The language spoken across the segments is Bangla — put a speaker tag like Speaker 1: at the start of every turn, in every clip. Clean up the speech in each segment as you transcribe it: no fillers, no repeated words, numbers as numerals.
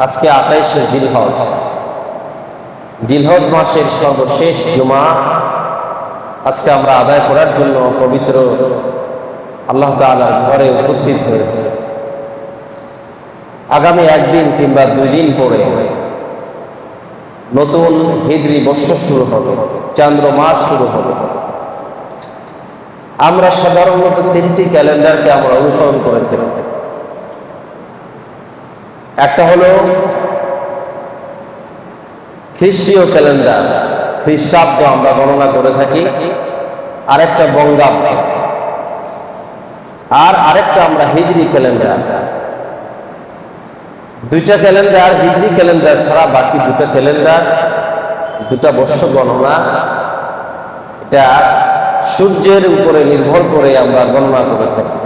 Speaker 1: আজকে 28শে জিলহজ, জিলহজ মাসের সর্বশেষ জুমা আজকে আমরা আদায় করার জন্য পবিত্র আল্লাহ তাআলার ঘরে উপস্থিত হয়েছে। আগামী একদিন কিংবা 2 দিন পরে নতুন হিজরি বৎসর শুরু হবে, চান্দ্র মাস শুরু হবে। আমরা সাধারণত 3টি ক্যালেন্ডারকে আমরা অনুসরণ করে থাকি। একটা হলো খ্রিস্টীয় ক্যালেন্ডার, খ্রিস্টাব্দ আমরা গণনা করে থাকি, আরেকটা বঙ্গাব্দ, আর আরেকটা আমরা হিজরি ক্যালেন্ডার। 2টা ক্যালেন্ডার, হিজরি ক্যালেন্ডার ছাড়া বাকি 2টা ক্যালেন্ডার, 2টা বর্ষ গণনা, এটা সূর্যের উপরে নির্ভর করে আমরা গণনা করে থাকি।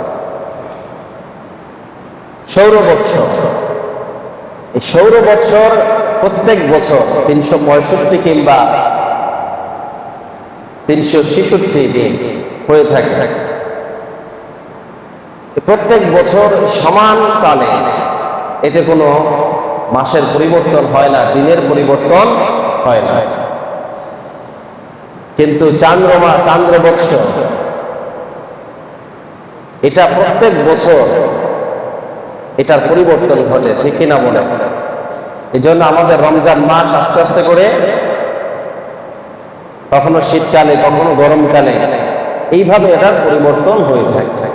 Speaker 1: সৌর বৎসর, এই সৌর বৎসর প্রত্যেক বছর 365 কিংবা 366 দিন হয়ে থাকে। প্রত্যেক বছর সমান কালে, এতে কোনো মাসের পরিবর্তন হয় না, দিনের পরিবর্তন হয় না। কিন্তু চান্দ্র বৎসর এটা প্রত্যেক বছর এটার পরিবর্তন ঘটে, ঠিক কিনা বলে? এই জন্য আমাদের রমজান মাস আস্তে আস্তে করে কখনো শীতকালে কখনো গরমকালে এইভাবে এটার পরিবর্তন হয়ে থাকে।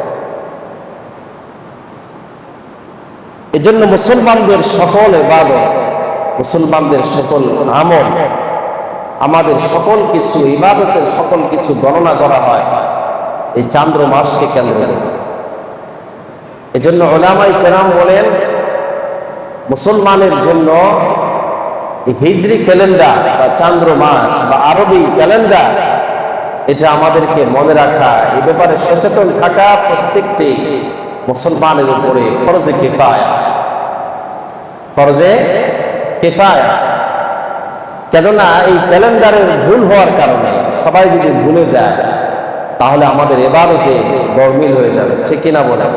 Speaker 1: এই জন্য মুসলমানদের সকল ইবাদত, মুসলমানদের সকল আমল, আমাদের সকল কিছু ইবাদতের সকল কিছু গণনা করা হয় এই চান্দ্র মাসকে কেন্দ্র করে। এই জন্য উলামায়ে কেরাম বলেন, মুসলমানের জন্য হিজরি ক্যালেন্ডার বা চান্দ্র মাস বা আরবি ক্যালেন্ডার, এটা আমাদেরকে মনে রাখা, এই ব্যাপারে সচেতন থাকা প্রত্যেকটি মুসলমানের উপরে ফরজে কিফায়া, ফরজে কিফায়া। কেননা এই ক্যালেন্ডারের ভুল হওয়ার কারণে সবাই যদি ভুলে যায় তাহলে আমাদের ইবাদতে গরমিল হয়ে যাবে, ঠিক কিনা বলে?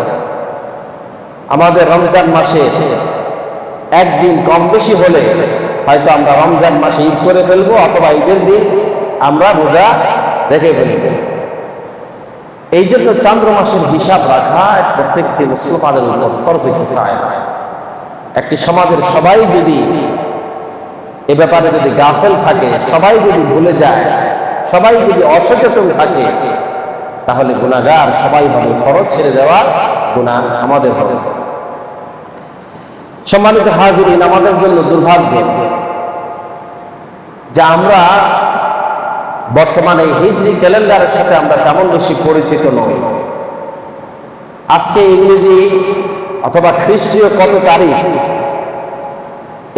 Speaker 1: আমাদের রমজান মাসে একদিন কম বেশি হলে হয়তো আমরা রমজান মাসে ঈদ করে ফেলবো, অথবা ঈদের দিন আমরা রোজা রেখে ফেলবো। এই জন্য চান্দ্র মাসের হিসাব রাখা প্রত্যেকটি মুসলমানের উপর ফরজে কিফায়া। একটি সমাজের সবাই যদি এ ব্যাপারে যদি গাফেল থাকে, সবাই যদি ভুলে যায়, সবাই যদি অসচেতন থাকে, তাহলে গুনাহগার সবাই হবে, ফরজ ছেড়ে দেওয়া গুনাহ আমাদের হবে। সম্মানিত হাজিরিন, আমাদের জন্য দুর্ভাগ্য যে আমরা বর্তমানে হিজরি ক্যালেন্ডারের সাথে আমরা তেমন বেশি পরিচিত নই। আজকে ইংরেজি অথবা খ্রিস্টীয় কত তারিখ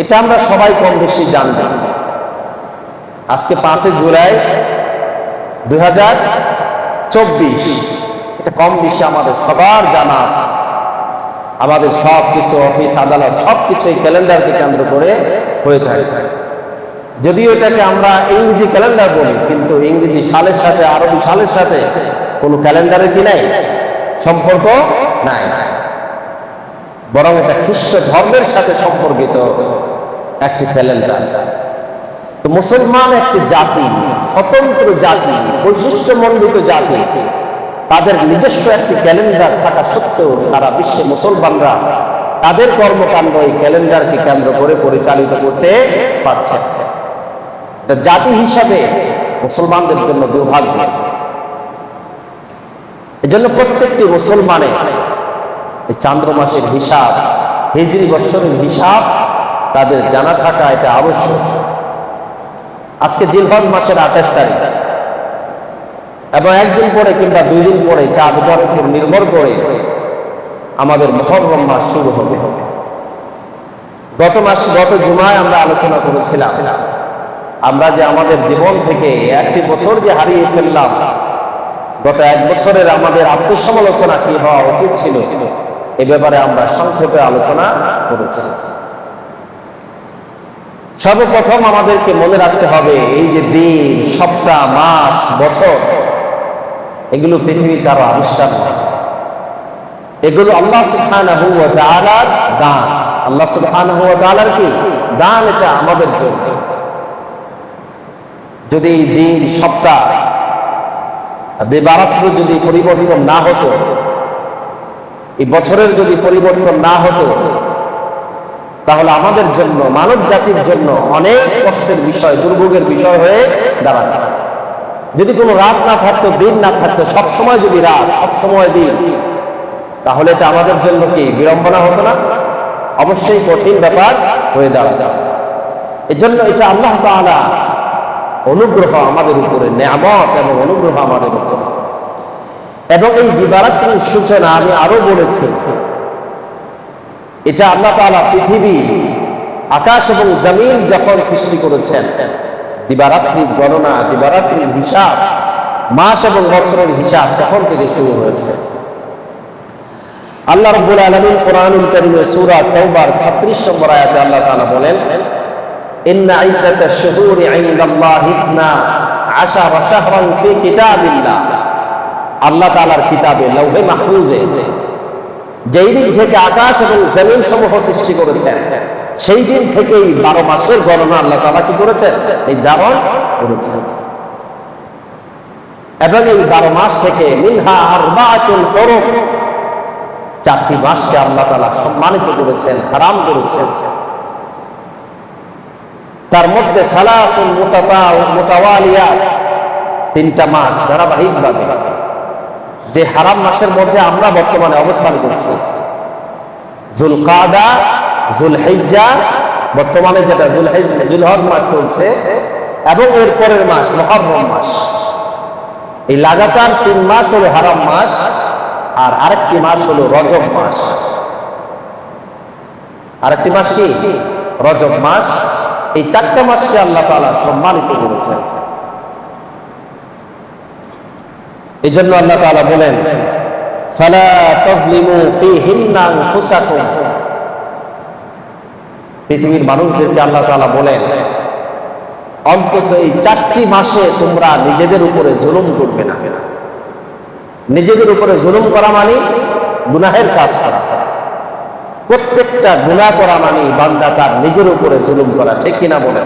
Speaker 1: এটা আমরা সবাই কম বেশি জানি। আজকে 5 জুলাই 2024, এটা কম বেশি আমাদের সবার জানা আছে। আমাদের সব কিছু অফিস আদালত সবকিছু এই ক্যালেন্ডারকে কেন্দ্র করে হয়ে থাকে। যদিও এটাকে আমরা ইংরেজি ক্যালেন্ডার বলি, কিন্তু ইংরেজি সালের সাথে আরবি সালের সাথে কোনো ক্যালেন্ডারের কি নাই, সম্পর্ক নাই, বরং এটা খ্রিস্ট ধর্মের সাথে সম্পর্কিত একটি ক্যালেন্ডার। তো মুসলমান একটি জাতি, স্বতন্ত্র জাতি, বৈশিষ্ট্যমণ্ডিত জাতি, তাদের নিজস্ব একটি ক্যালেন্ডার থাকা সত্ত্বেও সারা বিশ্বে মুসলমানরা তাদের কর্মকাণ্ড এই ক্যালেন্ডারকে কেন্দ্র করে পরিচালিত করতে পারছে। এটা জাতি হিসাবে মুসলমানদের জন্য দুর্ভাগ্য। এজন্য প্রত্যেকটি মুসলমানের এই চান্দ্র মাসের হিসাব, হিজরি বৎসরের হিসাব তাদের জানা থাকা এটা আবশ্যক। আজকে জিলহজ মাসের 28 তারিখ, এবং একদিন পরে কিংবা 2 দিন পরে চাঁদের উপর নির্ভর করে আমাদের মুহররম মাস শুরু হবে। গত জুমায় আমরা আলোচনা করেছিলাম, আমরা যে আমাদের জীবন থেকে একটি বছর যে হারিয়ে ফেললাম, গত 1 বছরের আমাদের আত্মসমালোচনা কি হওয়া উচিত ছিল, এ ব্যাপারে আমরা সংক্ষেপে আলোচনা করেছি। সর্বপ্রথম আমাদেরকে মনে রাখতে হবে, এই যে দিন, সপ্তাহ, মাস, বছর, এগুলো পৃথিবীর কারো আবিষ্কার নয়। এগুলো আল্লাহ সুবহানাহু ওয়া তাআলার দান। আল্লাহ সুবহানাহু ওয়া তাআলার কি দান, এটা আমাদের জন্য। যদি এই দিন, সপ্তাহ, দিবারাত্র যদি পরিবর্তন না হতো, এই বছরের যদি পরিবর্তন না হতো, তাহলে আমাদের জন্য, মানব জাতির জন্য অনেক কষ্টের বিষয়, দুর্ভোগের বিষয় হয়ে দাঁড়াতো। যদি কোনো রাত না থাকতো, দিন না থাকতো, সব সময় যদি রাত, সব সময় দিন, তাহলে এটা আমাদের জন্য কি বিড়ম্বনা হতো না? অবশ্যই কঠিন ব্যাপার হয়ে দাঁড়াতো। এই জন্য এটা আল্লাহ তাআলা অনুগ্রহ আমাদের উপরে, নিয়ামত এবং অনুগ্রহ আমাদের উপরে। এবং এই দিবারাত্রির সূচনা আমি আরো বলেছি, এটা আল্লাহ তাআলা পৃথিবী, আকাশ এবং জমিন যখন সৃষ্টি করেছেন, দিবারাত্রির গণনা, দিবারাত্রির হিসাব, মাস এবং বছরের হিসাব তখন থেকে শুরু হয়েছে। আল্লাহ রাব্বুল আলামিন কোরআনুল কারীমে সূরা তাওবার 36 নম্বর আয়াতে আল্লাহ তাআলা বলেন, ইন্না ইদ্দাতাশ শুহুরি ইনদাল্লাহি 12 শাহরান ফি কিতাবিল্লাহ। আল্লাহ তাআলার কিতাবে, লাউহে মাহফুজে, যেই দিন থেকে আকাশ এবং জমিন সমূহ সৃষ্টি করেছেন, সেই দিন থেকেই 12 মাসের গণনা আল্লাহ তাআলা কি করেছেন? নির্ধারণ করেছেন। এবং এই 12 মাস থেকে মিনহা আরবাআতুল হুরুম, 4টি মাসকে আল্লাহ তাআলা সম্মানিত করেছেন, হারাম করেছেন। তার মধ্যে সালাসুন মুতাওয়ালিয়াত, 3টা মাস ধারাবাহিকভাবে, যে হারাম মাসের মধ্যে আমরা বর্তমানে অবস্থান করছি, যুলকাদা, যুলহিজ্জা, বর্তমানে যেটা যুলহজ মাস চলছে, এবং এর পরের মাস মুহররম মাস। এই লাগাতার 3 মাস হলো হারাম মাস, আর আরেকটি মাস হলো রজব মাস। আরেকটি মাস কি? রজব মাস। এই 4টা মাসকে আল্লাহ তাআলা সম্মানিত করেছেন। এই জন্য আল্লাহ তাআলা বলেন, ফালা তাযলিমু ফীহিন্না আনফুসাকুম। পৃথিবীর মানুষদেরকে আল্লাহ তাআলা বলেন, অন্তত এই 4টি মাসে তোমরা নিজেদের উপরে জুলুম করবে না। নিজেদের উপরে জুলুম করা মানে গুনাহের কাজ করা। প্রত্যেকটা গুনাহ করা মানে বান্দা তার নিজের উপরে জুলুম করা, ঠিক কিনা বলে?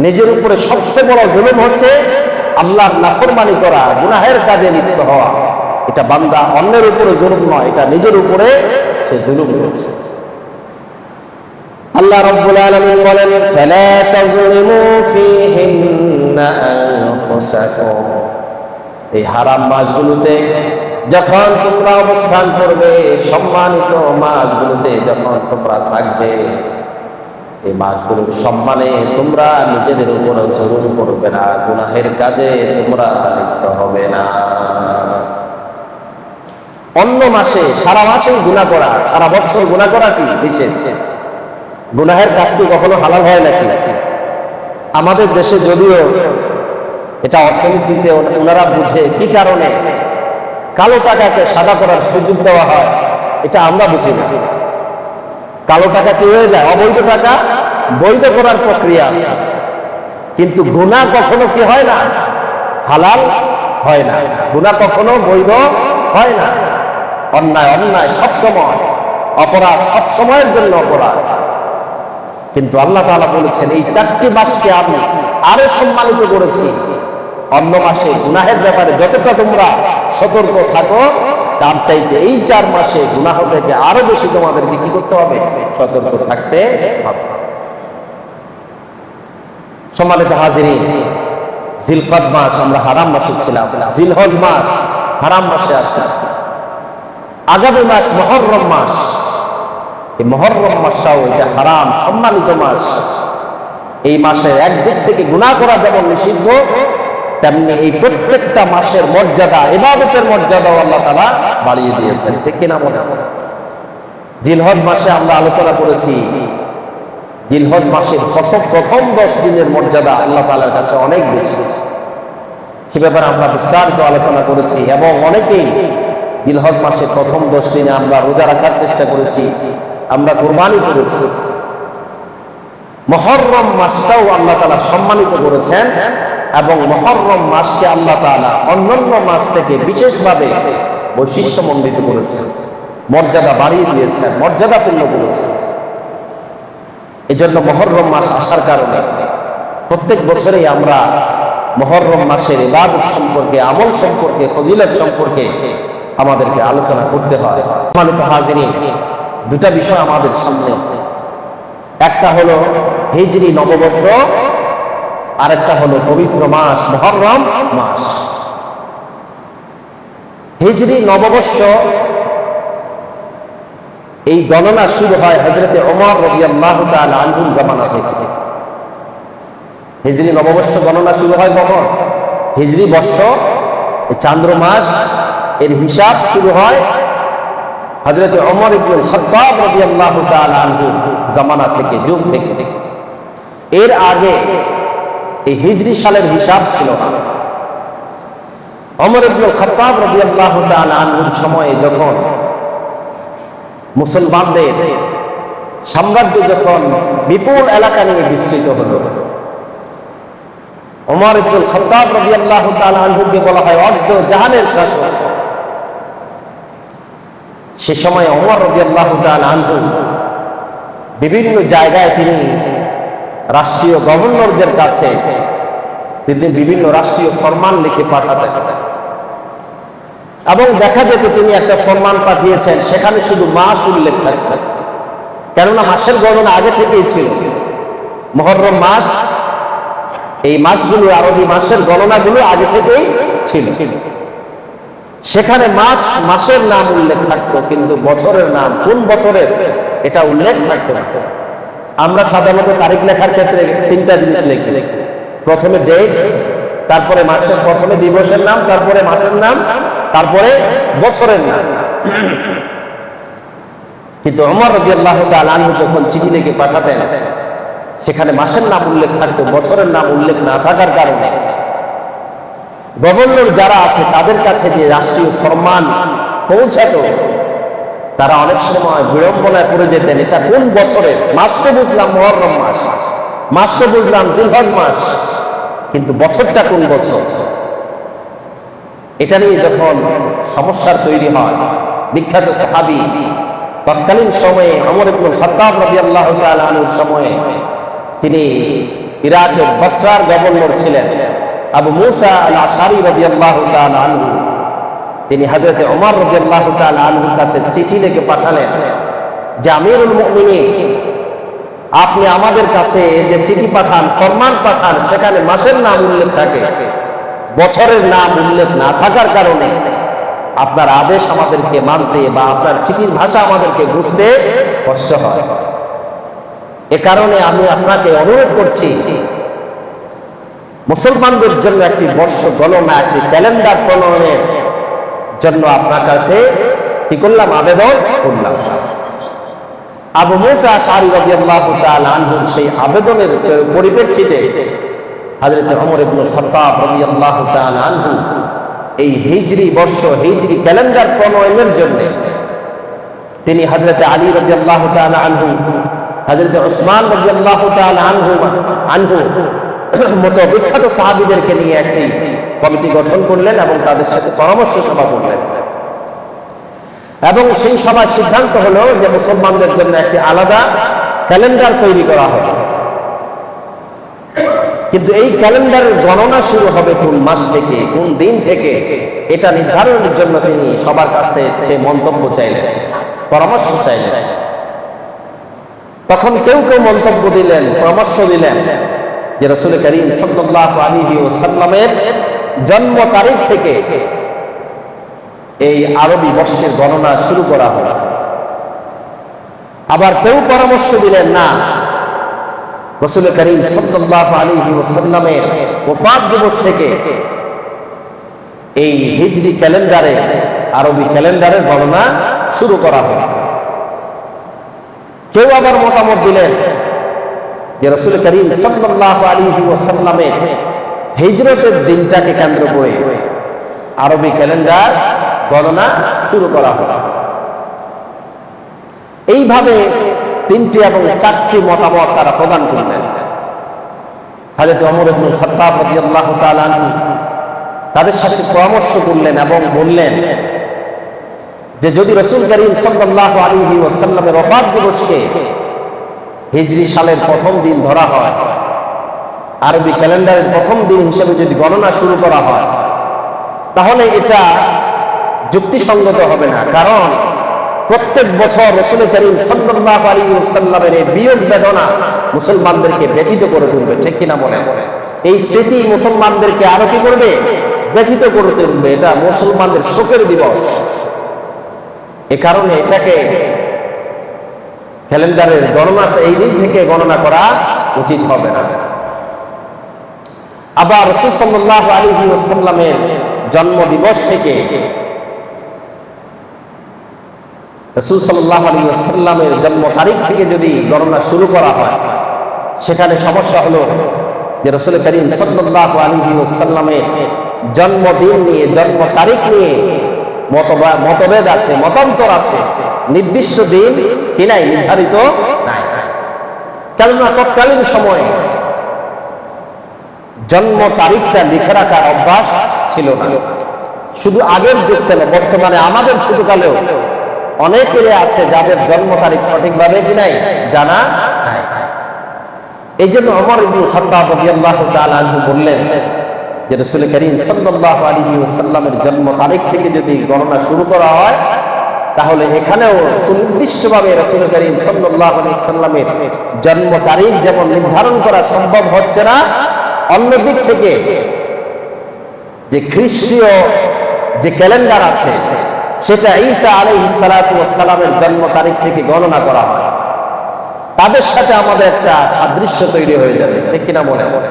Speaker 1: নিজের উপরে সবচেয়ে বড় জুলুম হচ্ছে আল্লাহর নাফরমানি করা, গুনাহের কাজে লিপ্ত হওয়া। এটা বান্দা অন্যের উপরে জুলুম নয়, এটা নিজের উপরে সে জুলুম করছে। আল্লাহ রাব্বুল আলামিন বলেন, ফালা তাযলিমু ফীহিন্না আনফুসাকুম। এই হারাম মাসগুলোতে যখন তোমরা অবস্থান করবে, সম্মানিত মাসগুলোতে যখন তোমরা থাকবে, এই মাসগুলোর সম্মানে তোমরা নিজেদের উপর জুলুম করবে না, গুনাহের কাজে তোমরা লিপ্ত হবে না। অন্য মাসে, সারা মাসে গুনাহ করা, সারা বছর গুনাহ করা কি বিশেষ? গুনাহের কাজ কি কখনো হালাল হয় নাকি? আমাদের দেশে যদিও এটা অর্থনীতিতে ওনারা বুঝে কি কারণে কালো টাকাকে সাদা করার সুযোগ দেওয়া হয়, এটা আমরা বুঝি না। কালো টাকা কি হয়ে যায়? অবৈধ টাকা বৈধ করার প্রক্রিয়া আছে। কিন্তু গুনাহ কখনো কি হয় না? হালাল হয় না। গুনাহ কখনো বৈধ হয় না। অন্যায় অন্যায় সব সময়, অপরাধ সব সময়ের জন্য অপরাধ। কিন্তু আল্লাহ তাআলা বলেছেন, এই 4টি মাসকে আমি আরো সম্মানিত করেছি। অন্য মাসে গুনাহের ব্যাপারে যতটা তোমরা সতর্ক থাকো, তার চাইতে এই 4 মাসে গুনাহ থেকে আরো বেশি তোমাদেরকে কি করতে হবে? সতর্ক থাকতে হবে। সম্মানিত হাজিরিন, জিলকদ মাস আমরা হারাম মাসে ছিলাম, জিলহজ মাস হারাম মাসে আছে। আগামী মাস মুহররম মাস। এই মুহররম মাসটাও এটা হারাম সম্মানিত মাস। এই মাসে একদিক থেকে গুনাহ করা যেমন নিষিদ্ধ, তেমনি এই প্রত্যেকটা মাসের মর্যাদা, ইবাদতের মর্যাদাও আল্লাহ তাআলা বাড়িয়ে দিয়েছেন, ঠিক কিনা মনে? জিলহজ মাসে আমরা আলোচনা করেছি, জিলহজ মাসের প্রথম 10 দিনের মর্যাদা আল্লাহ তাআলার কাছে অনেক বেশি। সে ব্যাপারে আমরা বিস্তারিত আলোচনা করেছি। এবং অনেকেই জিলহজ মাসের প্রথম 10 দিনে আমরা রোজা রাখার চেষ্টা করেছি, আমরা কুরবানি করেছি। মুহররম মাসটাও আল্লাহ তাআলা সম্মানিত করেছেন, এবং মুহররম মাসকে আল্লাহ তাআলা অন্যান্য মাস থেকে বিশেষভাবে বৈশিষ্ট্যমণ্ডিত করেছেন। মর্যাদা বাড়িয়ে দিয়েছেন, মর্যাদাপূর্ণ করেছেন। এজন্য মুহররম মাস আসার কারণে প্রত্যেক বছরেই আমরা মুহররম মাসের ইবাদত সম্পর্কে, আমল সম্পর্কে, ফজিলত সম্পর্কে আমাদেরকে আলোচনা করতে হয়। সম্মানিত হাজিরিন, দুটা বিষয় আমাদের সামনে, একটা হলো হিজরি নববর্ষ, আরেকটা হলো পবিত্র মাস মুহররম মাস। হিজরি নববর্ষ এই গণনা শুরু হয় হযরতে ওমর রাদিয়াল্লাহু তাআলা আনহুর জামানা থেকে। হিজরি নববর্ষ গণনা শুরু হয় কখন? হিজরি বর্ষ, চান্দ্র মাস এর হিসাব শুরু হয় হযরতে ওমর ইবনুল খাত্তাব রাদিয়াল্লাহু তাআলা আনহুর জামানা থেকে, যুগ থেকে। এর আগে এই হিজরি সালের হিসাব ছিল না। ওমর ইবনুল খাত্তাব রাদিয়াল্লাহু তাআলা আনহুর সময়ে যখন মুসলমানদের সাম্রাজ্য যখন বিপুল এলাকা নিয়ে বিস্তৃত হলো, ওমর ইবনুল খাত্তাব রাদিয়াল্লাহু তাআলা আনহুকে বলা হয় অর্ধ জাহানের শাসক। সে সময় ওমর রাদিয়াল্লাহু তাআলা আনহু বিভিন্ন জায়গায় তিনি রাষ্ট্রীয় গভর্নরদের কাছে তিনি বিভিন্ন রাষ্ট্রীয় ফরমান লিখে পাঠাতেন, এবং দেখা যেত তিনি একটা ফরমান পাঠিয়েছেন, সেখানে শুধু মাস উল্লেখ থাকত, কেননা মাসের গণনা আগে থেকেই ছিল। মুহররম মাস, এই মাসগুলো, আরবি মাসের গণনাগুলো আগে থেকেই ছিল। সেখানে মাসের নাম উল্লেখ থাকতো, কিন্তু বছরের নাম, কোন বছরের, এটা উল্লেখ থাকতো না। আমরা সাধারণত তারিখ লেখার ক্ষেত্রে তিনটা জিনিস লিখি, প্রথমে ডেট, তারপরে মাসের, প্রথমে দিবসের নাম, তারপরে মাসের নাম, তারপরে বছরের নাম। কিন্তু ওমর রাদিয়াল্লাহু তাআলা আনহু যখন চিঠি লিখে পাঠাতেন, সেখানে মাসের নাম উল্লেখ থাকতো, বছরের নাম উল্লেখ না থাকার কারণে গভর্নর যারা আছে তাদের কাছে যে রাষ্ট্রীয় ফরমান পৌঁছাতো, তারা অনেক সময় বিড়ম্বনায় পড়ে যেতেন, এটা কোন বছরের, মাস তো বুঝলাম মুহররম মাস, মাস তো বুঝলাম জিলহজ মাস, কিন্তু বছরটা কোন বছর, এটা নিয়ে যখন সমস্যার তৈরি হয়, বিখ্যাত সাহাবী তৎকালীন সময়ে ওমর ইবনুল খাত্তাব রাদিয়াল্লাহু তাআলা আনহুর সময়ে তিনি ইরাকের বসরার গভর্নর ছিলেন আবু মুসা আল আশআরী রাদিয়াল্লাহু তাআলা আনহু, তিনি হযরতে ওমর রাদিয়াল্লাহু তাআলা আনহুর কাছে চিঠি লিখে পাঠালেন যে আমিরুল মুমিনিন, আপনি আমাদের কাছে যে চিঠি পাঠান, ফরমান পাঠান, সেখানে মাসের নাম উল্লেখ থাকে, বছরের নাম উল্লেখ না থাকার কারণে আপনার আদেশ আমাদেরকে মানতে বা আপনার চিঠির ভাষা আমাদেরকে বুঝতে কষ্ট হয়। এ কারণে আমি আপনাকে অনুরোধ করছি, মুসলমানদের জন্য একটি বর্ষ গণনা, একটি ক্যালেন্ডার প্রণয়নের জন্য আপনার কাছে কি করলাম, আবেদন করলাম। আবু মুসা আশআরী রাদিয়াল্লাহু তাআলা আনহুর সেই আবেদনের পরিপ্রেক্ষিতে হযরত ওমর ইবনুল খাত্তাব রাদিয়াল্লাহু তাআলা আনহু এই হিজরি বর্ষ, হিজরি ক্যালেন্ডার প্রণয়নের জন্য তিনি হযরত আলী রাদিয়াল্লাহু তাআলা আনহু, হযরত উসমান রাদিয়াল্লাহু তাআলা আনহু মতো বিখ্যাত সাহাবীদেরকে নিয়ে একটি কমিটি গঠন করলেন এবং তাদের সাথে পরামর্শ সভা করলেন, এবং সেই সভায় সিদ্ধান্ত হলো যে মুসলমানদের জন্য একটি আলাদা ক্যালেন্ডার তৈরি করা হবে। কিন্তু এই ক্যালেন্ডারের গণনা শুরু হবে কোন মাস থেকে, কোন দিন থেকে, এটা নির্ধারণের জন্য তিনি সবার কাছ থেকে মন্তব্য চাইলেন, পরামর্শ চাইলেন। তখন কেউ কেউ মন্তব্য দিলেন, পরামর্শ দিলেন যে রাসূল করিম সাল্লাল্লাহু আলাইহি ওয়াসাল্লামের জন্ম তারিখ থেকে এই আরবি বর্ষের গণনা শুরু করা হবে। আবার কেউ পরামর্শ দিলেন না, রাসূল করিম সাল্লাল্লাহু আলাইহি ওয়াসাল্লামের ওফাত দিবস থেকে এই হিজরি ক্যালেন্ডারে, আরবি ক্যালেন্ডারের গণনা শুরু করা হবে। কেউ আবার মতামত দিলেন যে রাসূল করিম সাল্লাল্লাহু আলাইহি ওয়াসাল্লামের হিজরতের দিনটাকে কেন্দ্র করে আরবি ক্যালেন্ডার গণনা শুরু করা হবে। এইভাবে তিনটি এবং চারটি মতামত তারা প্রদান করলেন। হযরত ওমর ইবনুল খাত্তাব রাদিয়াল্লাহু তাআলা আনহু তাদের সাথে পরামর্শ করলেন এবং বললেন যে যদি রাসূল করিম সাল্লাল্লাহু আলাইহি ওয়াসাল্লামের ওফাত দিবসকে হিজরি সালের প্রথম দিন ধরা হয়, আরবি ক্যালেন্ডারের প্রথম দিন হিসেবে যদি গণনা শুরু করা হয়, তাহলে এটা যুক্তিসঙ্গত হবে না। কারণ প্রত্যেক বছর রাসূল করিম সাল্লাল্লাহু আলাইহি ওয়াসাল্লামের এই বিয়োগ বেদনা মুসলমানদেরকে ব্যথিত করে তুলবে, ঠিক কিনা বলেন? এই স্মৃতি মুসলমানদেরকে আরো কি করবে? ব্যথিত করে তুলবে। এটা মুসলমানদের শোকের দিবস। এ কারণে এটাকে ক্যালেন্ডারের গণনা এই দিন থেকে গণনা করা উচিত হবে না। আবার রাসূল সাল্লাল্লাহু আলাইহি ওয়াসাল্লামের জন্ম দিবস থেকে রাসূল সাল্লাল্লাহু আলাইহি ওয়াসাল্লামের জন্ম তারিখ থেকে যদি গণনা শুরু করা হয়, সেখানে সমস্যা হলো যে রাসূল করিম সাল্লাল্লাহু আলাইহি ওয়াসাল্লামের জন্মদিন নিয়ে, জন্ম তারিখ নিয়ে মতভেদ আছে, মতান্তর আছে। নির্দিষ্ট দিন কি নাই, নির্ধারিত নাই। কেননা তৎকালীন সময়ে জন্ম তারিখটা লিখে রাখার অভ্যাস ছিল না। শুধু আগের যুগ কেন, বর্তমানে আমাদের ছোটকালেও অনেকেরই আছে যাদের জন্ম তারিখ সঠিকভাবে কি নাই, জানা নাই। এই জন্য ওমর ইবনুল খাত্তাব রাদিয়াল্লাহু তাআলা আনহু বললেন যে রাসূল করিম সাল্লাল্লাহু আলাইহি ওয়াসাল্লামের জন্ম তারিখ থেকে যদি গণনা শুরু করা হয়, তাহলে এখানেও সুনির্দিষ্টভাবে রাসূল করিম সাল্লাল্লাহু আলাইহি ওয়াসাল্লামের জন্ম তারিখ যেমন নির্ধারণ করা সম্ভব হচ্ছে না, অন্য দিক থেকে যে খ্রিস্টীয় যে ক্যালেন্ডার আছে সেটা ঈসা আলাইহিস সালাতু ওয়াস সালামের জন্ম তারিখ থেকে গণনা করা হয়, তাদের সাথে আমাদের একটা সাদৃশ্য তৈরি হয়ে যাবে, ঠিক কিনা মনে মনে?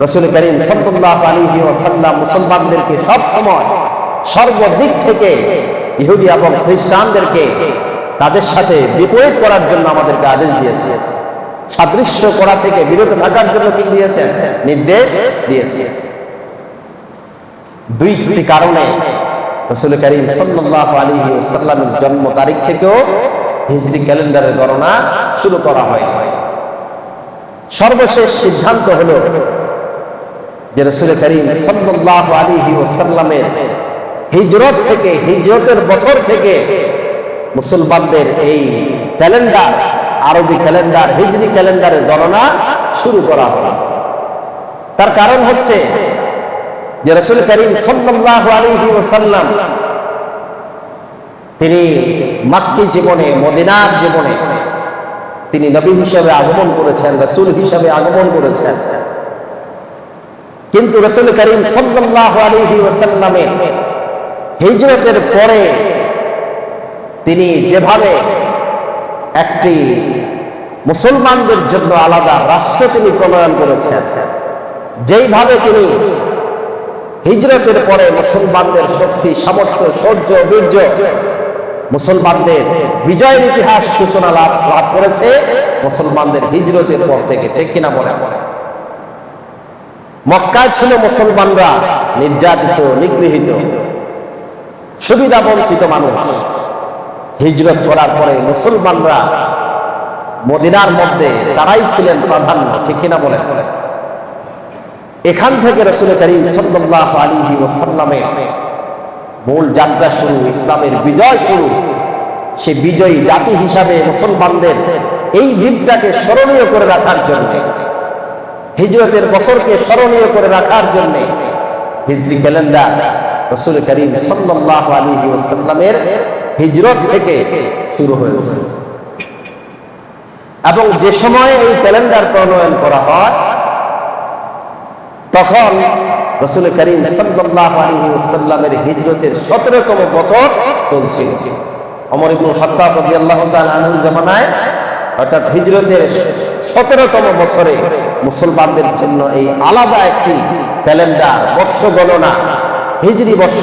Speaker 1: রাসূল করিম সাল্লাল্লাহু আলাইহি ওয়াসাল্লাম মুসলমানদেরকে সব সময় সর্বদিক থেকে ইহুদি এবং খ্রিস্টানদেরকে তাদের সাথে বিপরীত করার জন্য আমাদেরকে আদেশ দিয়েছে, সাদৃশ্য করা থেকে বিরত থাকার জন্য কি দিয়েছেন? নির্দেশ দিয়েছে। দুইটি কারণে রাসূল করিম সাল্লাল্লাহু আলাইহি ওয়াসাল্লামের জন্ম তারিখ থেকেও হিজরি ক্যালেন্ডারের গণনা শুরু করা হয়। সর্বশেষ সিদ্ধান্ত হলো যে রাসূল করিম সাল্লাল্লাহু আলাইহি ওয়াসাল্লামের হিজরত থেকে, হিজরতের বছর থেকে মুসলমানদের এই ক্যালেন্ডার, আরবি ক্যালেন্ডার, হিজরি ক্যালেন্ডারের গণনা শুরু করা হলো। তার কারণ হচ্ছে যে রাসূল করিম সাল্লাল্লাহু আলাইহি ওয়াসাল্লাম তিনি মক্কি জীবনে, মদিনার জীবনে তিনি নবী হিসেবে আগমন করেছেন, রাসূল হিসেবে আগমন করেছেন। কিন্তু রাসূল করিম সাল্লাল্লাহু আলাইহি ওয়াসাল্লামের হিজরতের পরে তিনি যেভাবে একটি মুসলমানদের জন্য আলাদা রাষ্ট্র তিনি প্রণয়ন করেছেন, যেইভাবে তিনি হিজরতের পরে মুসলমানদের শক্তি, সামর্থ্য, শৌর্য, বীর্য, মুসলমানদের বিজয়ের ইতিহাস সূচনা লাভ করেছে মুসলমানদের হিজরতের পর থেকে, ঠিক কিনা বলে? মক্কায় ছিল মুসলমানরা নির্যাতিত, নিগৃহীত, সুবিধা বঞ্চিত মানুষ। হিজরত করার পরে মুসলমানরা মদিনার মধ্যে তারাই ছিলেন প্রাধান্য, ঠিক কিনা বলেন? এখান থেকে রাসূল করিম সাল্লাল্লাহু আলাইহি ওয়াসাল্লামের মূল যাত্রা শুরু, ইসলামের বিজয় শুরু। সে বিজয়ী জাতি হিসাবে মুসলমানদের এই দিনটাকে স্মরণীয় করে রাখার জন্য, হিজরতের বছরকে স্মরণীয় করে রাখার জন্য হিজরি ক্যালেন্ডার রাসূল করিম সাল্লাল্লাহু আলাইহি ওয়াসাল্লামের হিজরত থেকে শুরু হয়েছে। এবং যে সময়ে এই ক্যালেন্ডার প্রণয়ন করা হয়, তখন রাসূল করিম সাল্লাল্লাহু আলাইহি ওয়াসাল্লামের হিজরতের 17তম বছর চলছিল। ওমর ইবনুল খাত্তাব রাদিয়াল্লাহু তাআলা আনহুর জামানায়, অর্থাৎ হিজরতের 17তম বছরে মুসলমানদের জন্য এই আলাদা একটি ক্যালেন্ডার, বর্ষ গণনা, হিজরি বর্ষ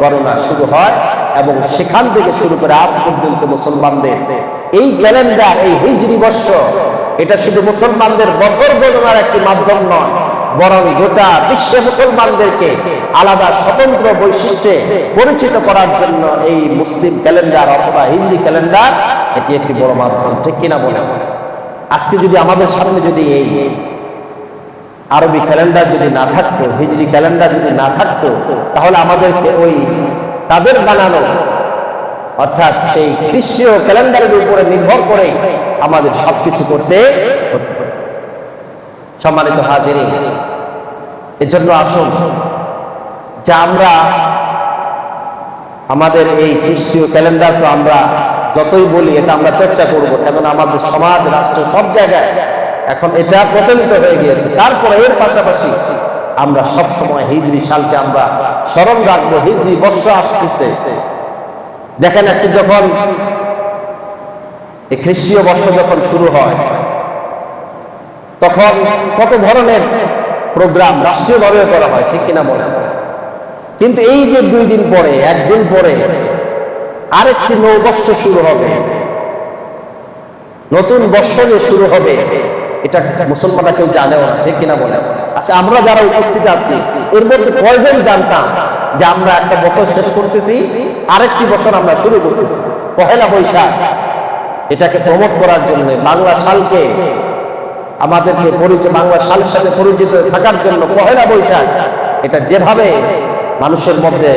Speaker 1: গণনা শুরু হয়। এবং সেখান থেকে শুরু করে আজ পর্যন্ত মুসলমানদের এই ক্যালেন্ডার, এই হিজরি বর্ষ, এটা শুধু মুসলমানদের বছর গণনার একটি মাধ্যম নয়, বরং গোটা বিশ্বে মুসলমানদেরকে আলাদা স্বতন্ত্র বৈশিষ্ট্যে পরিচিত করার জন্য এই মুসলিম ক্যালেন্ডার অথবা হিজরি ক্যালেন্ডার এটি একটি বড় মাধ্যম, ঠিক কিনা বলে? আজকে যদি আমাদের সামনে যদি এই আরবি ক্যালেন্ডার যদি না থাকতো, হিজরি ক্যালেন্ডার যদি না থাকতো, তাহলে আমাদেরকে ওই তাদের বানানো অর্থাৎ সেই খ্রিস্টীয় ক্যালেন্ডারের উপরে নির্ভর করে আমাদের সবকিছু করতে হতে। সম্মানিত হাজিরিন, এজন্য আসুন যে আমরা আমাদের এই খ্রিস্টীয় ক্যালেন্ডার তো আমরা যতই বলি এটা আমরা চর্চা করব, কেননা আমাদের সমাজ রাষ্ট্র সব জায়গায় এখন এটা প্রচলিত হয়ে গিয়েছে। তারপরে এর পাশাপাশি আমরা সব সময় হিজরি সালকে আমরা স্মরণ রাখবো। হিজরি বর্ষ আসছে, দেখেন একটু যখন এই খ্রিস্টীয় বর্ষ যখন শুরু হয় তখন কত ধরনের প্রোগ্রাম রাষ্ট্রীয়ভাবে করা হয়, ঠিক কিনা বলেন? কিন্তু এই যে 2 দিন পরে, একদিন পরে আরেকটি নববর্ষ শুরু হবে, নতুন বর্ষ যে শুরু হবে, এটা মুসলমানরা কেউ জানেও না, ঠিক কিনা বলেন? আচ্ছা, আমরা যারা উপস্থিত আছি এর মধ্যে কয়জন জানতাম যে আমরা একটা বছর শেষ করতেছি, আরেকটি বছর আমরা শুরু করতেছি? পহেলা বৈশাখ এটাকে প্রমোট করার জন্য, বাংলা সালকে আমাদেরকে বাংলা সালের সাথে পরিচিত থাকার জন্য পহেলা বৈশাখ এটা যেভাবে মানুষের মধ্যে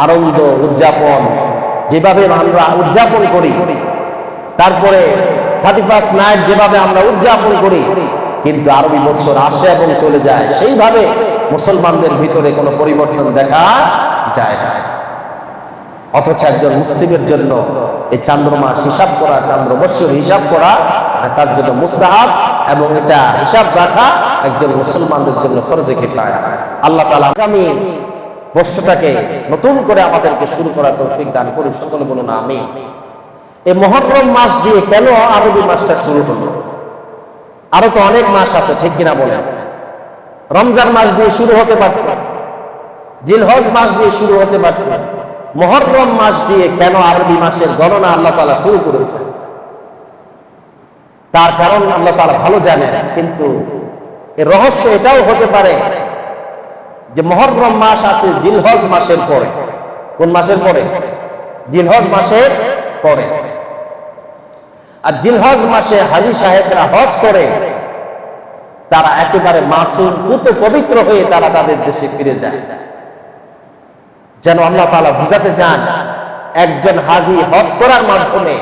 Speaker 1: আনন্দ উদযাপন, যেভাবে আমরা উদযাপন করি, তারপরে 31st নাইট যেভাবে আমরা উদযাপন করি, কিন্তু আরবি বছর আসে এবং চলে যায়, সেইভাবে মুসলমানদের ভিতরে কোনো পরিবর্তন দেখা যায় না। অথচ একজন মুসলিমের জন্য এই চান্দ্র মাস হিসাব করা, চান্দ্র বৎসর হিসাব করা তার জন্য মুস্তাহাব, এবং এটা হিসাব রাখা একজন মুসলমানদের জন্য ফরজে কিফায়া। আল্লাহ তাআলা আগামী বর্ষটাকে নতুন করে আমাদেরকে শুরু করার তৌফিক দান করুন। সকলে বলুন আমিন। এই মুহররম মাস দিয়ে কেন আরবি মাসটা শুরু হলো? আরো তো অনেক মাস আছে, ঠিক কিনা বলেন? রমজান মাস দিয়ে শুরু হতে পারত, জিলহজ মাস দিয়ে শুরু হতে পারত, মুহররম মাস দিয়ে কেন আরবি মাসের গণনা আল্লাহ তাআলা শুরু করেছেন? তার কারণ আল্লাহ তাআলা ভালো জানেন, কিন্তু এর রহস্য এটাও হতে পারে যে মুহররম মাস আছে জিলহজ মাসের পরে। কোন মাসের পরে? জিলহজ মাসের পরে। আর জিলহজ মাসে হাজী সাহেবরা হজ করে, তারা একেবারে মাসুম পুত পবিত্র হয়ে তারা তাদের দেশে ফিরে যায়। যেন আল্লাহ তাআলা বুঝাতে চান, একজন হাজী হজ করার মাধ্যমে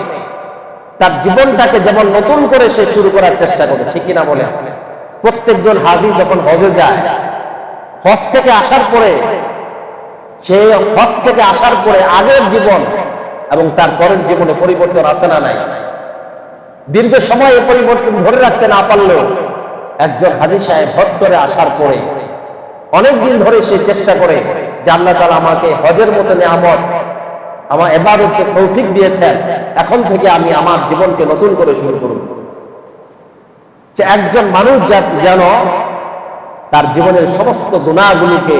Speaker 1: তার জীবনটাকে যেমন নতুন করে সে শুরু করার চেষ্টা করে, ঠিক কিনা বলে? প্রত্যেকজন হাজী যখন হজে যায়, হজ থেকে আসার পরে সে হজ থেকে আসার পরে আগের জীবন এবং তার পরের জীবনে পরিবর্তন আছে না নাই? দীর্ঘ সময় এই পরিবর্তন ধরে রাখতে না পারলেও একজন হাজী সাহেব হজ করে আসার পরে অনেক দিন ধরে সে চেষ্টা করে যে আল্লাহ তাআলা আমাকে হজের মতো নিয়ামত, আমার ইবাদতের তৌফিক দিয়েছেন, এখন থেকে আমি আমার জীবনকে নতুন করে শুরু করব। যে একজন মানুষ যেন তার জীবনের সমস্ত গুনাহগুলোকে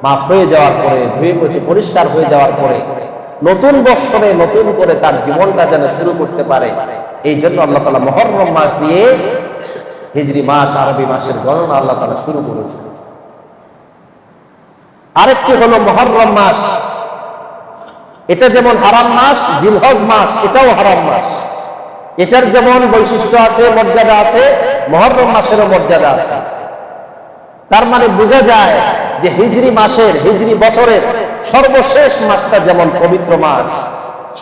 Speaker 1: মাফ হয়ে যাওয়ার পরে, ধুয়ে মুছে পরিষ্কার হয়ে যাওয়ার পরে নতুন বৎসরে নতুন করে তার জীবনটা যেন শুরু করতে পারে, এই জন্য আল্লাহ তাআলা মুহররম মাস দিয়ে হিজরি মাস, আরবি মাসের গণনা আল্লাহ তাআলা শুরু করেছেন। আরেকটি হলো মুহররম মাস, এটা যেমন হারাম মাস, জিলহজ মাস এটাও হারাম মাস। এটার যেমন বৈশিষ্ট্য আছে, মর্যাদা আছে, মুহররম মাসেরও মর্যাদা আছে। তার মানে বোঝা যায় যে হিজরি মাসের, হিজরি বছরের সর্বশেষ মাসটা যেমন পবিত্র মাস,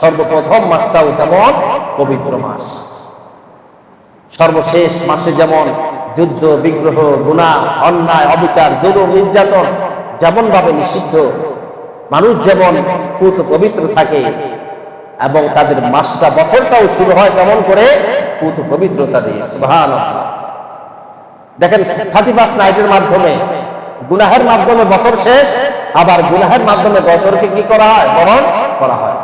Speaker 1: সর্বপ্রথম মাসটাও তেমন পবিত্র মাস। সর্বশেষ মাসে যেমন যুদ্ধ, বিগ্রহ, গুনাহ, অন্যায়, অবিচার, জুলুম, নির্যাতন যেমন ভাবে নিষিদ্ধ, মানুষ যেমন পুত পবিত্র থাকে এবং তাদের মাসটা, বছরটাও শুরু হয় তেমন করে পুত পবিত্রতা দিয়ে। সুবহানাল্লাহ। দেখেন 31st নাইটের মাধ্যমে, গুনাহের মাধ্যমে বছর শেষ, আবার গুনাহের মাধ্যমে বছরকে কি করা হয়? বরণ করা হয়।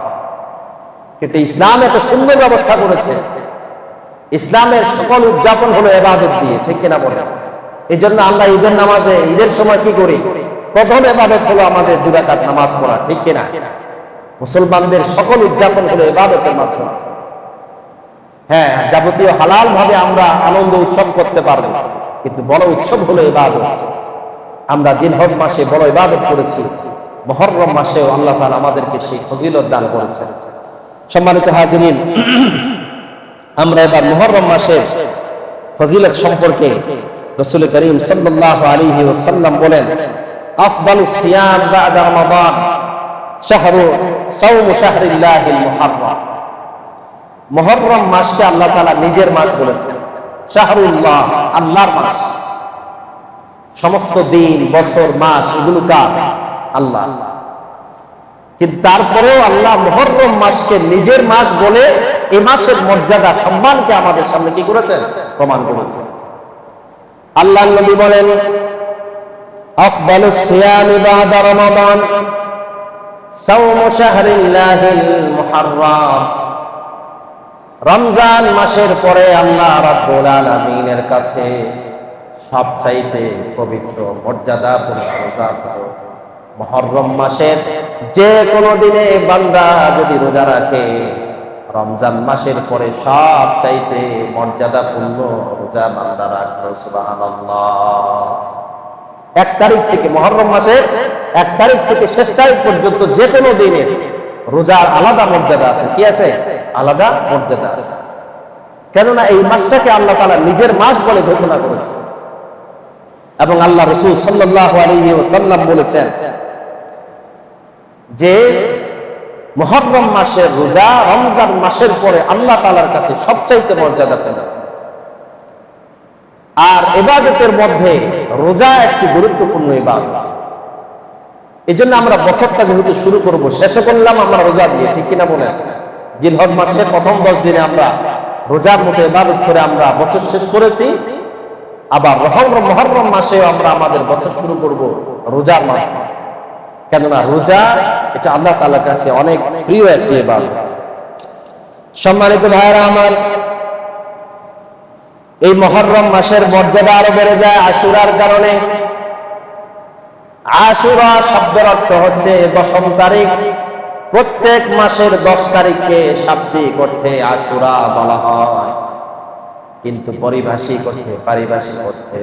Speaker 1: কিন্তু ইসলাম এত সুন্দর ব্যবস্থা করেছে। ইসলামের সকল উদযাপন হলো ইবাদত দিয়ে, ঠিক কিনা বলেন? এই জন্য আমরা ঈদের নামাজে, ঈদের সময় কি করি? প্রথম ইবাদত হলো আমাদের 2 রাকাত নামাজ পড়া, ঠিক কিনা? মুসলমানদের সকল উদযাপন হলো ইবাদতের মাধ্যমে। হ্যাঁ, যাবতীয় হালাল ভাবে আমরা আনন্দ উৎসব করতে পারবো, কিন্তু বড় উৎসব হলো ইবাদত। আমরা জিলহজ মাসে বড় ইবাদত করেছি, মুহররম মাসেও আল্লাহ তাআলা আমাদেরকে সেই ফজিলত দান করেছেন। সম্মানিত হাজিরিন, আমরা এবার মুহররম মাসের ফজিলত সম্পর্কে রাসূল করিম সাল্লাল্লাহু আলাইহি ওয়াসাল্লাম বলেন, আফদালুস সিয়াম বা'দা রমাদান শাহরু সাওমু শাহরিল্লাহিল মুহাররম। মুহররম মাসকে আল্লাহ তাআলা নিজের মাস বলেছেন, শাহরুল্লাহ, আল্লাহর মাস। সমস্ত দিন, বছর, মাস এগুলো কার? আল্লাহ। কিন্তু তারপরেও আল্লাহ মুহররম মাসকে নিজের মাস বলে এই মাসের মর্যাদা, সম্মানকে আমাদের সামনে কি করেছেন? প্রমাণ করেছেন। আল্লাহর নবী বলেন, আফদালুস সিয়ামি বাদা রমাদান সাওমু শাহরিল্লাহিল মুহাররম। রমজান মাসের পরে আল্লাহ রাব্বুল আলামিনের কাছে সবচাইতে পবিত্র, মর্যাদাপূর্ণ রোজা হলো মুহররম মাসের যে কোনো দিনে বান্দা যদি রোজা রাখে, রমজান মাসের পরে সবচাইতে মর্যাদাপূর্ণ রোজা বান্দা রাখলো। সুবহানাল্লাহ। 1 তারিখ থেকে, মুহররম মাসের 1 তারিখ থেকে শেষ তারিখ পর্যন্ত যে কোনো দিনের রোজার আলাদা মর্যাদা আছে। কি আছে? আলাদা মর্যাদা আছে। কেননা এই মাসটাকে আল্লাহ তাআলা নিজের মাস বলে ঘোষণা করেছেন এবং আল্লাহ রাসূল সাল্লাল্লাহু আলাইহি ওয়াসাল্লাম বলেছেন যে মুহররম মাসের রোজা রমজান মাসের পরে আল্লাহ তাআলার কাছে সবচাইতে মর্যাদাপূর্ণ। আর ইবাদতের মধ্যে রোজা একটি গুরুত্বপূর্ণ ইবাদত। এজন্য আমরা বছরটা যেহেতু শুরু করব, শেষ করলাম আমরা রোজা দিয়ে, ঠিক কিনা বলেন? জিলহজ মাসের প্রথম 10 দিনে আমরা রোজার মতো ইবাদত করে আমরা বছর শেষ করেছি। আবার মুহররম মাসেও আমরা আমাদের বছর শুরু করব রোজার মাধ্যমে। কেননা রোজা এটা আল্লাহ তাআলার কাছে অনেক প্রিয় একটি ইবাদত। সম্মানিত ভাইরা আমার, এই মুহররম মাসের মর্যাদা আরো বেড়ে যায় আশুরার কারণে। আশুরা শব্দের অর্থ হচ্ছে 10ম তারিখ। প্রত্যেক মাসের 10 তারিখকে শাব্দিক অর্থে আশুরা বলা হয়, কিন্তু পারিভাষিক অর্থে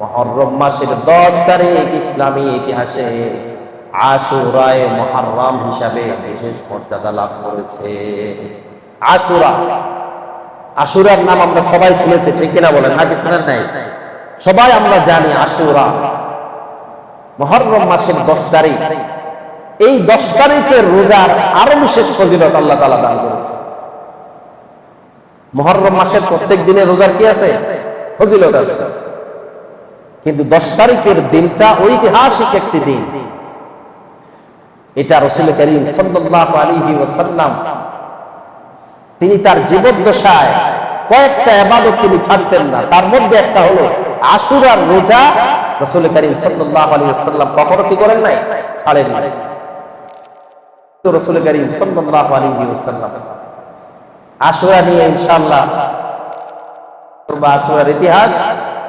Speaker 1: মুহররম মাসের 10 তারিখ ইসলামী ইতিহাসে আশুরায়ে মুহররম হিসাবে বিশেষ মর্যাদা লাভ করেছে। আশুরার নাম আমরা সবাই শুনেছি, ঠিক কিনা বলেন? নাকি শুনেন নাই? সবাই আমরা জানি আশুরা মুহররম মাসের 10 তারিখ। এই 10 তারিখের রোজার আরো বিশেষ ফজিলত আল্লাহ তাআলা দান করেছে। মুহররম মাসের প্রত্যেক দিনে রোজার কি আছে? ফজিলত আছে। কিন্তু 10 তারিখের দিনটা ঐতিহাসিক একটি দিন। এটা রাসূল করিম সাল্লাল্লাহু আলাইহি ওয়াসাল্লাম তিনি তার জীবদ্দশায় কয়েকটা ইবাদত তিনি ছাড়তেন না। তার মধ্যে একটা হলো আশুরার রোজা। রাসূল করিম সাল্লাল্লাহু আলাইহি ওয়াসাল্লাম কখনো কি করেন নাই? ছাড়েন নাই। তো রাসূল করিম সাল্লাল্লাহু আলাইহি ওয়াসাল্লাম আশুরা নিয়ে ইনশাআল্লাহ আশুরার ইতিহাস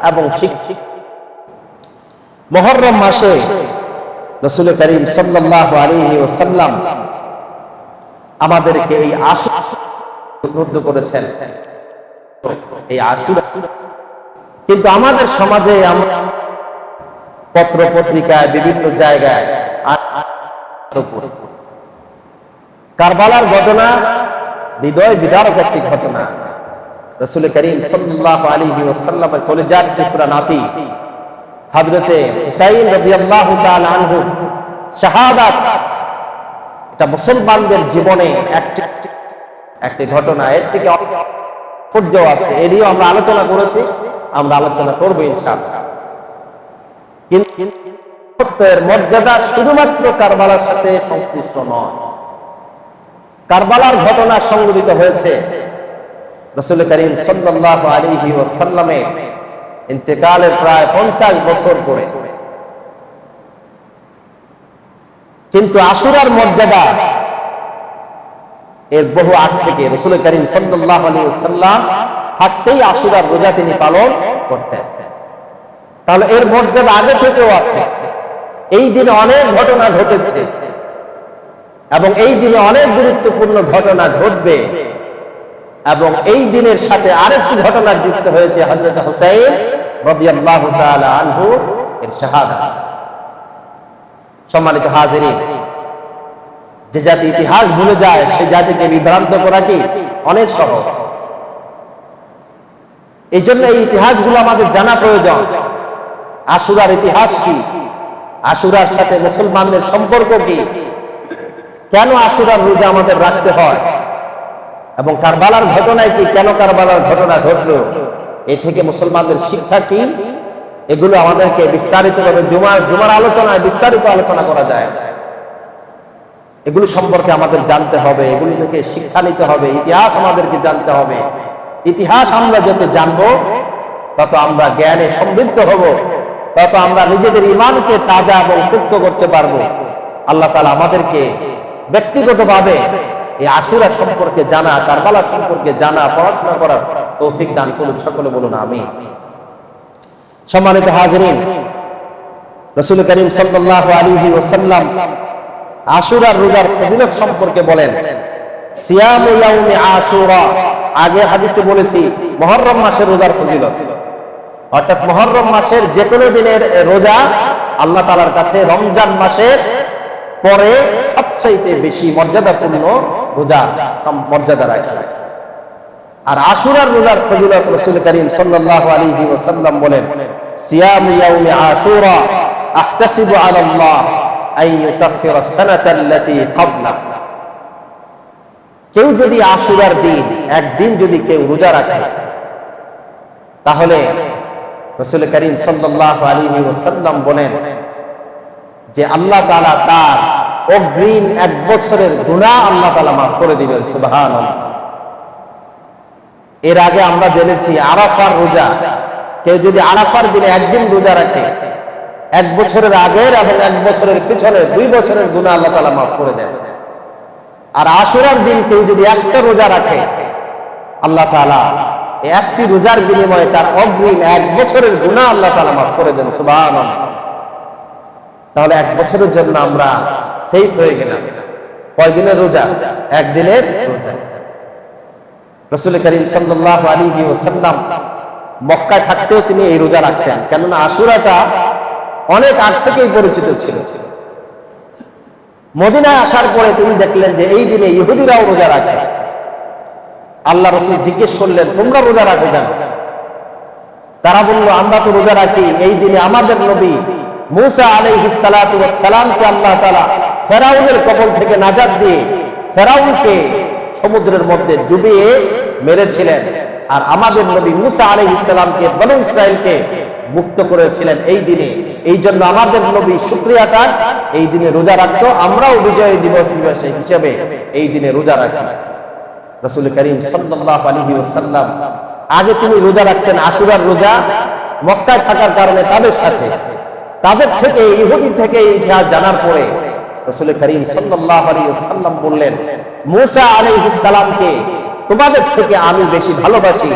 Speaker 1: এবং শিক্ষা। মুহররম মাসে রাসূল করিম সাল্লাল্লাহু আলাইহি ওয়াসাল্লাম আমাদেরকে এই আশুরা উদ্বুদ্ধ করেছেন। এই আশুরা কিন্তু আমাদের সমাজে পত্র পত্রিকায় বিভিন্ন জায়গায় কারবালার ঘটনা হৃদয় বিদারক একটি ঘটনা। রাসূল করিম সাল্লাল্লাহু আলাইহি ওয়াসাল্লামের কলিজার টুকরা নাতি হযরতে হুসাইন রাদিয়াল্লাহু তাআলা আনহু শাহাদাত, এটা মুসলমানদের জীবনে একটি ঘটনা। এর থেকে পর্যায় আছে, এরও আমরা আলোচনা করেছি, আমরা আলোচনা করব ইনশাআল্লাহ। কিন্তু এর মর্যাদা শুধুমাত্র কারবালার সাথে সংশ্লিষ্ট নয়। কারবালার ঘটনা সংঘটিত হয়েছে রাসূল করিম সাল্লাল্লাহু আলাইহি ওয়াসাল্লামের ইন্তেকালের প্রায় 50 বছর পরে। কিন্তু আশুরার মর্যাদা এর বহু আগ থেকে। রাসূল করিম সাল্লাল্লাহু আলাইহি ওয়াসাল্লাম থাকতেই আশুরার রোজা তিনি পালন করতেন। তাহলে এর মর্যাদা আগে থেকেও আছে। এই দিনে অনেক ঘটনা ঘটেছে এবং এই দিনে অনেক গুরুত্বপূর্ণ ঘটনা ঘটবে। এবং এই দিনের সাথে আরেকটি ঘটনা যুক্ত হয়েছে, হযরত হুসাইন রাদিয়াল্লাহু তাআলা আনহু এর শাহাদাত। সম্মানিত হাজিরিন, যে জাতি ইতিহাস ভুলে যায় সেই জাতিকে বিভ্রান্ত করা কি অনেক সহজ। এই জন্য এই ইতিহাসগুলো আমাদের জানা প্রয়োজন। আশুরার ইতিহাস কি, আশুরার সাথে মুসলমানদের সম্পর্ক কি, কেন আশুরার রোজা আমাদের রাখতে হয়, এবং কারবালার ঘটনায় কি, কেন কারবালার ঘটনা ঘটলো, এ থেকে মুসলমানদের শিক্ষা কি, এগুলো আমাদেরকে বিস্তারিতভাবে জুমার আলোচনায় বিস্তারিত আলোচনা করা যায়। এগুলো সম্পর্কে আমাদের জানতে হবে, এগুলো থেকে শিক্ষা নিতে হবে, ইতিহাস আমাদেরকে জানতে হবে। ইতিহাস আমরা যত জানবো তত আমরা জ্ঞানে সমৃদ্ধ হব, তত আমরা নিজেদের ঈমানকে তাজা এবং পুক্ত করতে পারবো। আল্লাহ তাআলা আমাদেরকে ব্যক্তিগতভাবে এই আশুরা সম্পর্কে জানা, কারবালা সম্পর্কে জানা, পড়াশোনা করার তৌফিক দান করুন। সকলে বলুন আমিন। সম্মানিত হাজিরিন, রাসূল করিম সাল্লাল্লাহু আলাইহি ওয়াসাল্লাম আশুরার রোজার ফজিলত সম্পর্কে বলেন, সিয়ামু ইয়াউমি আশুরা, আগে হাদিসে বলেছি মুহররম মাসের রোজার ফজিলত, অর্থাৎ মুহররম মাসের যে কোনো দিনের রোজা আল্লাহ তাআলার কাছে রমজান মাসের পরে সবচাইতে বেশি মর্যাদাপূর্ণ রোজা মর্যাদা রাখে। আর আশুরার রোজার ফজিলত রাসূল করিম সাল্লাল্লাহু আলাইহি ওয়াসাল্লাম বলেন, সিয়ামু ইয়াউমি আশুরা আহতাসিবু আলাল্লাহ আন ইউকাফিরা সানাতা আল্লাতী ক্বাবলা। কেউ যদি আশুরার দিন একদিন যদি কেউ রোজা রাখে, তাহলে রাসূল করিম সাল্লাল্লাহু আলাইহি ওয়াসাল্লাম বলেন যে আল্লাহ তাআলা তার অগ্রিম 1 বছরের গুনাহ আল্লাহ তাআলা মাফ করে দিবেন। সুবহানাল্লাহ। এর আগে আমরা জেনেছি আরাফার রোজা, কেউ যদি আরাফার দিনে একদিন রোজা রাখে, 1 বছরের আগের এবং 1 বছরের পিছনের 2 বছরের গুনাহ আল্লাহ তাআলা মাফ করে দেন। আর আশুরার দিন কেউ যদি একটা রোজা রাখে, আল্লাহ তাআলা এই একটি রোজার বিনিময়ে তার অগ্রিম 1 বছরের গুনাহ আল্লাহ তাআলা মাফ করে দেন। সুবহানাল্লাহ। তাহলে 1 বছরের জন্য আমরা সেফ হয়ে গেলাম। কয় দিনের রোজা? 1 দিনের রোজা। রাসূল করিম সাল্লাল্লাহু আলাইহি ওয়াসাল্লাম মক্কায় থাকতেও তিনি এই রোজা রাখতেন, কেননা আশুরাটা অনেক আগ থেকেই পরিচিত ছিল। মদিনায় আসার পরে তিনি দেখলেন যে এই দিনে ইহুদিরাও রোজা রাখে। আল্লাহ রাসূল জিজ্ঞেস করলেন, তোমরা রোজা রাখো কেন? তারা বলল, আমরা তো রোজা রাখি এই দিনে আমাদের নবী মূসা আলাইহিস সালাতু ওয়াস সালামকে আল্লাহ তাআলা ফেরাউনের কবল থেকে নাজাত দিয়ে ফেরাউনকে সমুদ্রের মধ্যে ডুবিয়ে মেরেছিলেন, আর আমাদের নবী মূসা আলাইহিস সালামকে বনু ইসরাইলকে মুক্ত করেছিলেন এই দিনে। এই জন্য আমাদের নবী শুকরিয়া তার এই দিনে রোজা রাখতো, আমরাও বিজয় দিবস হিসেবে এই দিনে রোজা রাখি। রাসূল করিম সাল্লাল্লাহু আলাইহি ওয়াসাল্লাম আগে তিনি রোজা রাখতেন আশুরার রোজা, মক্কায় থাকার কারণে তাদের থেকে ইহুদি থেকে এই ইতিহাস জানার পরে রাসূল করিম সাল্লাল্লাহু আলাইহি ওয়াসাল্লাম বললেন, মূসা আলাইহিস সালামকে তোমাদের থেকে আমি বেশি ভালোবাসি,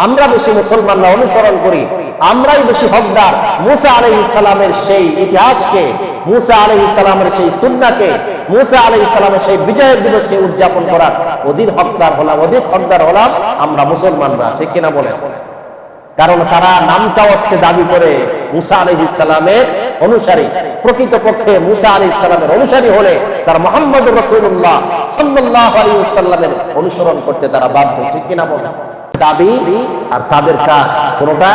Speaker 1: আমরা বেশি মুসলমানরা অনুসরণ করি, আমরাই বেশি হকদার মূসা আলাইহিস সালামের সেই ইতিহাসকে, মূসা আলাইহিস সালামের সেই সুন্নাহকে, মূসা আলাইহিস সালামের সেই বিজয়ের দিবসকে উদযাপন করার অধিক হকদার হলাম আমরা মুসলমানরা। ঠিক কিনা বলেন? কারণ তারা নামকাওয়াস্তে দাবি করে মূসা আলাইহিস সালামের অনুসারী, প্রকৃতপক্ষে মূসা আলাইহিস সালামের অনুসারী হলে তারা মুহাম্মদুর রাসূলুল্লাহ সাল্লাল্লাহু আলাইহি ওয়াসাল্লামের অনুসরণ করতে তারা বাধ্য। ঠিক কিনা বলেন? দাবি আর তাদের কাজ কোনটা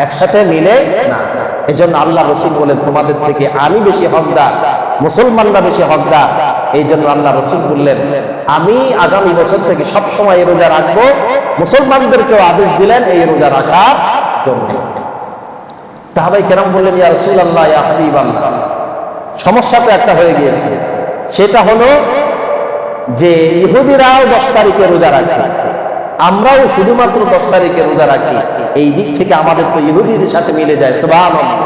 Speaker 1: একসাথে মিলে না। এজন্য আল্লাহ রাসূল বলেন, তোমাদের থেকে আমি বেশি হকদার, মুসলমানরা বেশি হকদার। এই জন্য আল্লাহ রাসূল বললেন, আমি আগামী বছর থেকে সব সময় এই রোজা রাখবো। মুসলমানদেরকেও আদেশ দিলেন এই রোজা রাখার জন্য। সাহাবায়ে কেরাম বললেন, ইয়া রাসূলুল্লাহ, ইয়া হাবিবাল্লাহ, সমস্যা তো একটা হয়ে গিয়েছে, সেটা হলো যে ইহুদিরাও 10 তারিখে রোজা রাখে, আমরাও শুধুমাত্র 10 তারিখে রোজা রাখি। এই দিক থেকে আমাদের তো ইহুদিদের সাথে মিলে যায়। সুবহানাল্লাহ।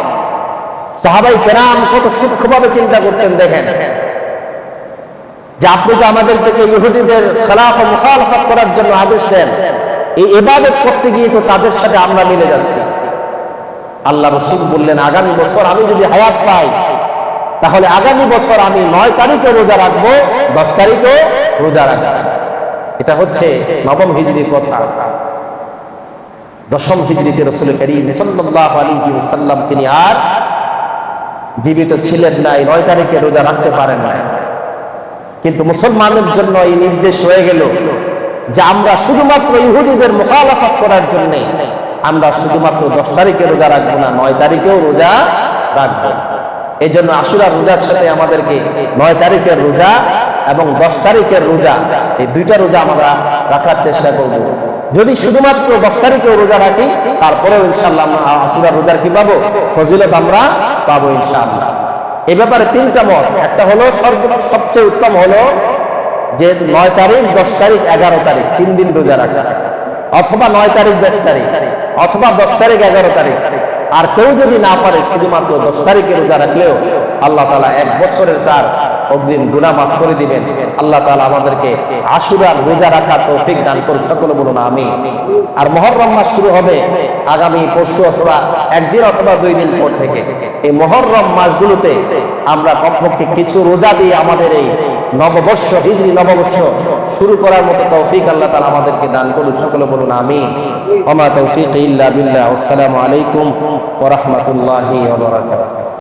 Speaker 1: সাহাবায়ে কেরাম কত সূক্ষ্মভাবে চিন্তা করতেন দেখেন, যে আপনি তো আমাদের থেকে ইহুদিদের খেলাফ ও মুখালফাত করার জন্য আদেশ দেন, এই ইবাদত করতে গিয়ে তো তাদের সাথে আমরা মিলে যাচ্ছি। আল্লাহ রাসূল বললেন, আগামী বছর আমি যদি হায়াত পাই, তাহলে আগামী বছর আমি 9 তারিখে রোজা রাখবো, 10 তারিখেও রোজা রাখবো। এটা হচ্ছে 9ম হিজরির কথা। 10ম হিজরিতে রাসূল করিম সাল্লাল্লাহু আলাইহি ওয়াসাল্লাম তিনি আর জীবিত ছিলেন না, 9 তারিখে রোজা রাখতে পারেন না। কিন্তু মুসলমানদের জন্য এই নির্দেশ হয়ে গেল যে আমরা শুধুমাত্র ইহুদিদের মুখালাফাত করার জন্য আমরা শুধুমাত্র 10 তারিখে রোজা রাখবো না, 9 তারিখেও রোজা রাখবো। এই জন্য আশুরার রোজার সাথে আমাদেরকে 9 তারিখের রোজা এবং 10 তারিখের রোজা, এই দুইটা রোজা আমরা রাখার চেষ্টা করব। যদি শুধুমাত্র 10 তারিখেও রোজা রাখি, তারপরেও ইনশাআল্লাহ আমরা আশুরার রোজার কি পাবো? ফজিলত আমরা পাবো ইনশাআল্লাহ। এই ব্যাপারে 3টা মত। একটা হলো সবচেয়ে উত্তম হলো যে 9 তারিখ, 10 তারিখ, 11 তারিখ 3 দিন রোজা রাখা, অথবা 9 তারিখ 10 তারিখ, অথবা 10 তারিখ 11 তারিখ। আর কেউ যদি না পারে শুধুমাত্র 10 তারিখে রোজা রাখলেও আল্লাহ তাআলা 1 বছরের তার অগ্রিম গুনাহ মাফ করে দিবেন। আল্লাহ তাআলা আমাদেরকে আশুরার রোজা রাখার তৌফিক দান করুন, সকলে বলুন আমিন। আর মুহররম মাস শুরু হবে আগামী পরশু অথবা একদিন অথবা 2 দিন পর থেকে। এই মুহররম মাসগুলোতে আমরা কমপক্ষে কিছু রোজা দিয়ে আমাদের এই নববর্ষ, হিজরি নববর্ষ শুরু করার মতো তৌফিক আল্লাহ তাআলা আমাদেরকে দান করুন, সকলে বলুন আমিন। ওয়া মা তাওফীকি ইল্লা বিল্লাহ। আসসালামু আলাইকুম ওয়া রাহমাতুল্লাহি ওয়া বারাকাতুহু।